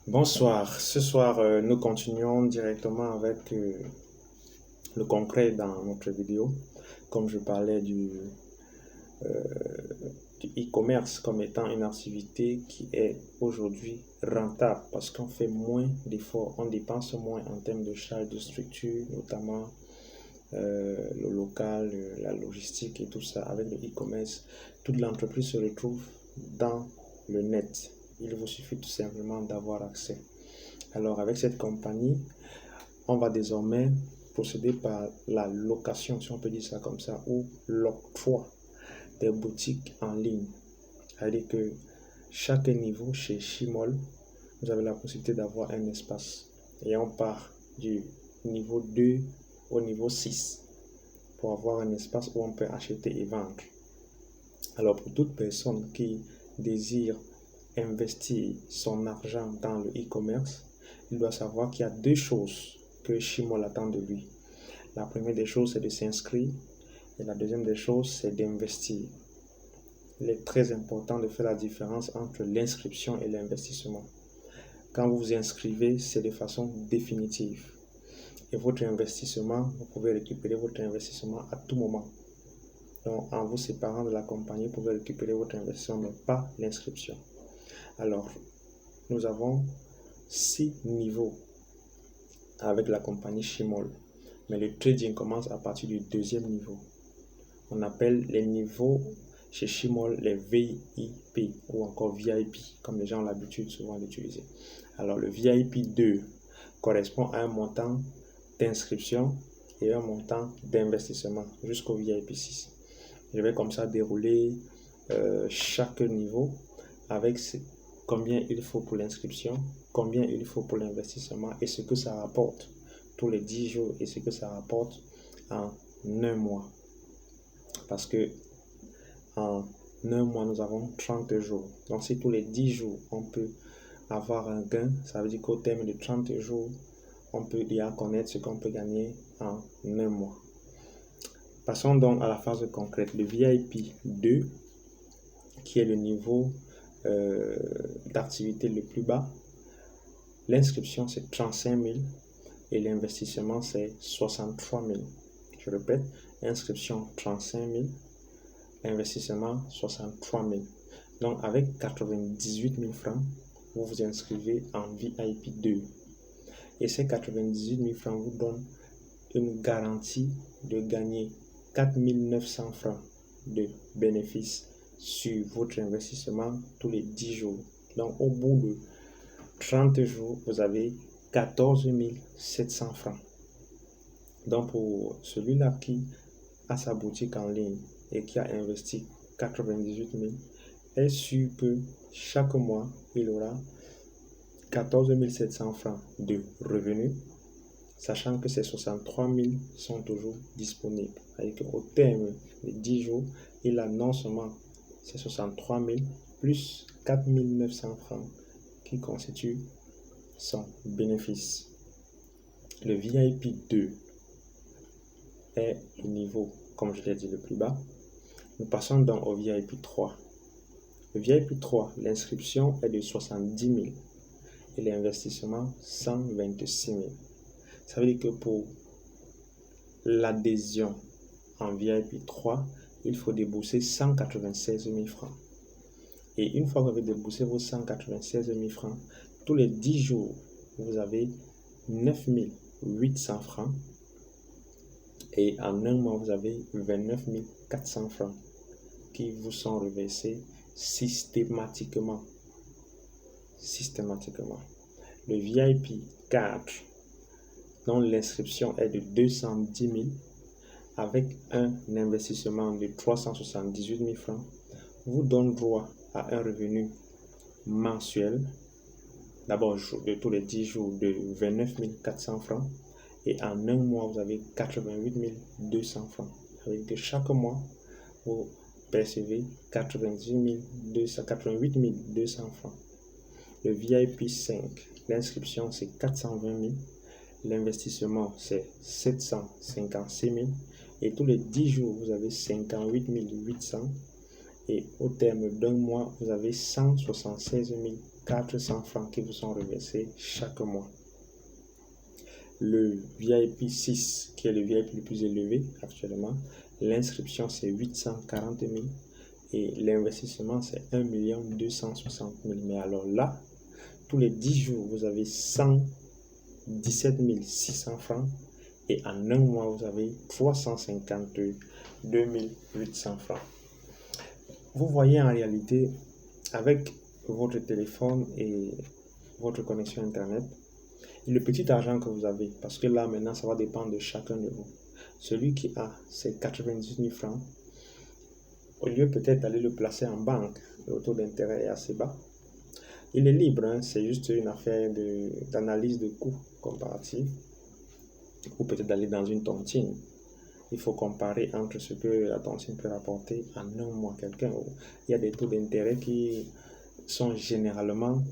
Bonsoir. Ce soir, nous continuons directement avec le concret dans notre vidéo. Comme je parlais euh, du e-commerce comme étant une activité qui est aujourd'hui rentable parce qu'on fait moins d'efforts, on dépense moins en termes de charges de structure, notamment le local, la logistique et tout ça. Avec le e-commerce, toute l'entreprise se retrouve dans le net. Il vous suffit tout simplement d'avoir accès. Alors avec cette compagnie, on va désormais procéder par la location, si on peut dire ça comme ça, ou l'octroi des boutiques en ligne. C'est-à-dire que chaque niveau chez Shimol, vous avez la possibilité d'avoir un espace. Et on part du niveau 2 au niveau 6 pour avoir un espace où on peut acheter et vendre. Alors pour toute personne qui désire investir son argent dans le e-commerce, il doit savoir qu'il y a deux choses que Shimol attend de lui. La première des choses, c'est de s'inscrire et la deuxième des choses, c'est d'investir. Il est très important de faire la différence entre l'inscription et l'investissement. Quand vous vous inscrivez, c'est de façon définitive. Et votre investissement, vous pouvez récupérer votre investissement à tout moment. Donc, en vous séparant de la compagnie, vous pouvez récupérer votre investissement, mais pas l'inscription. Alors, nous avons 6 niveaux avec la compagnie Shimol. Mais le trading commence à partir du deuxième niveau. On appelle les niveaux chez Shimol les VIP ou encore VIP, comme les gens ont l'habitude souvent d'utiliser. Alors, le VIP 2 correspond à un montant d'inscription et un montant d'investissement jusqu'au VIP 6. Je vais comme ça dérouler chaque niveau avec combien il faut pour l'inscription, combien il faut pour l'investissement et ce que ça rapporte tous les 10 jours et ce que ça rapporte en un mois. Parce que en un mois, nous avons 30 jours. Donc, si tous les 10 jours, on peut avoir un gain, ça veut dire qu'au terme de 30 jours, on peut déjà connaître ce qu'on peut gagner en un mois. Passons donc à la phase concrète. Le VIP 2, qui est le niveau d'activité le plus bas, l'inscription c'est 35 000 et l'investissement c'est 63 000. Je répète, inscription 35 000, investissement 63 000. Donc avec 98 000 francs, vous vous inscrivez en VIP 2. Et ces 98 000 francs vous donnent une garantie de gagner 4 900 francs de bénéfices sur votre investissement tous les 10 jours. Donc au bout de 30 jours, vous avez 14 700 francs. Donc pour celui-là qui a sa boutique en ligne et qui a investi 98 000, est sûr que chaque mois, il aura 14 700 francs de revenus, sachant que ces 63 000 sont toujours disponibles. C'est-à-dire qu'au terme de 10 jours, il a non seulement ces 63 000 plus 4 900 francs qui constituent son bénéfice. Le VIP 2 est le niveau, comme je l'ai dit, le plus bas. Nous passons donc au VIP 3. Le VIP 3, l'inscription est de 70 000 et l'investissement 126 000. Ça veut dire que pour l'adhésion en VIP 3, il faut débourser 196 000 francs. Et une fois que vous avez déboursé vos 196 000 francs, tous les 10 jours, vous avez 9 800 francs. Et en un mois, vous avez 29 400 francs qui vous sont reversés systématiquement. Le VIP 4, dont l'inscription est de 210 000, avec un investissement de 378 000 francs, vous donne droit à un revenu mensuel, d'abord de tous les 10 jours de 29 400 francs, et en un mois, vous avez 88 200 francs. Ça veut dire que chaque mois, vous percevez 88 200 francs. Le VIP 5, l'inscription c'est 420 000, l'investissement c'est 756 000 et tous les 10 jours vous avez 58 800 et au terme d'un mois, vous avez 176 400 francs qui vous sont reversés chaque mois. Le VIP 6, qui est le VIP le plus élevé actuellement, l'inscription c'est 840 000 et l'investissement c'est 1 260 000. Mais alors là, tous les 10 jours, vous avez 117 600 francs et en un mois, vous avez 352 800 francs. Vous voyez en réalité, avec votre téléphone et votre connexion Internet, et le petit argent que vous avez, parce que là maintenant, ça va dépendre de chacun de vous. Celui qui a ses 98 000 francs, au lieu peut-être d'aller le placer en banque, le taux d'intérêt est assez bas. Il est libre, hein, c'est juste une affaire d'analyse de coûts comparatifs, ou peut-être d'aller dans une tontine. Il faut comparer entre ce que la tontine peut rapporter en un mois quelqu'un. Il y a des taux d'intérêt qui sont généralement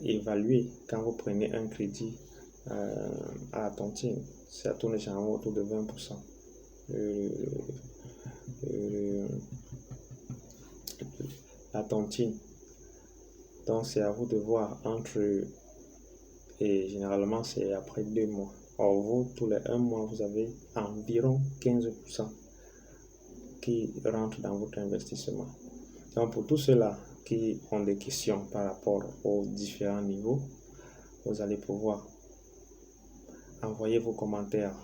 évalués quand vous prenez un crédit à la tontine. Ça tourne généralement autour de 20%. La tontine. Donc c'est à vous de voir entre, et généralement c'est après 2 mois. Or vous, tous les 1 mois, vous avez environ 15% qui rentrent dans votre investissement. Donc pour tous ceux-là qui ont des questions par rapport aux différents niveaux, vous allez pouvoir envoyer vos commentaires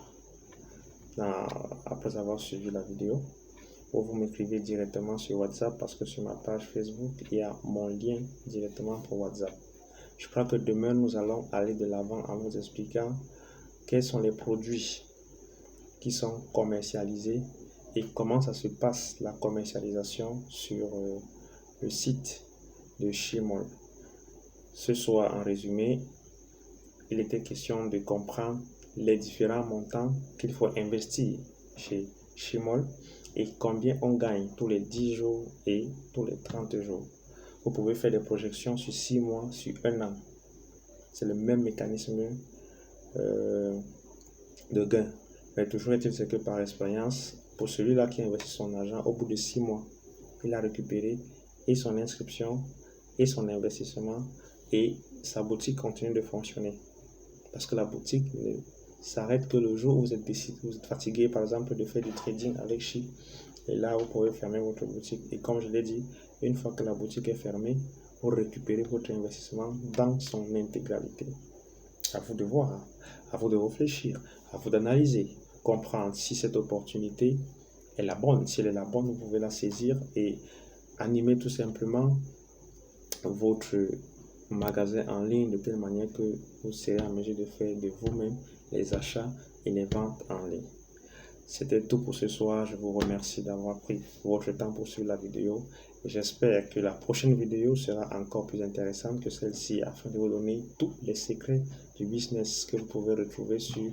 après avoir suivi la vidéo, ou vous m'écrivez directement sur WhatsApp, parce que sur ma page Facebook, il y a mon lien directement pour WhatsApp. Je crois que demain, nous allons aller de l'avant en vous expliquant quels sont les produits qui sont commercialisés et comment ça se passe la commercialisation sur le site de Shimol. Ce soir, en résumé, il était question de comprendre les différents montants qu'il faut investir chez Shimol et combien on gagne tous les 10 jours et tous les 30 jours. Vous pouvez faire des projections sur 6 mois, sur 1 an. C'est le même mécanisme de gain. Mais toujours est-il que par expérience, pour celui-là qui investit son argent, au bout de 6 mois, il a récupéré et son inscription et son investissement et sa boutique continue de fonctionner. Parce que la boutique ne s'arrête que le jour où vous êtes fatigué, par exemple, de faire du trading avec Chi. Et là, vous pouvez fermer votre boutique. Et comme je l'ai dit, une fois que la boutique est fermée, vous récupérez votre investissement dans son intégralité. À vous de voir, à vous de réfléchir, à vous d'analyser, comprendre si cette opportunité est la bonne. Si elle est la bonne, vous pouvez la saisir et animer tout simplement votre magasin en ligne de telle manière que vous serez en mesure de faire de vous-même les achats et les ventes en ligne. C'était tout pour ce soir. Je vous remercie d'avoir pris votre temps pour suivre la vidéo. J'espère que la prochaine vidéo sera encore plus intéressante que celle-ci afin de vous donner tous les secrets du business que vous pouvez retrouver sur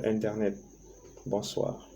Internet. Bonsoir.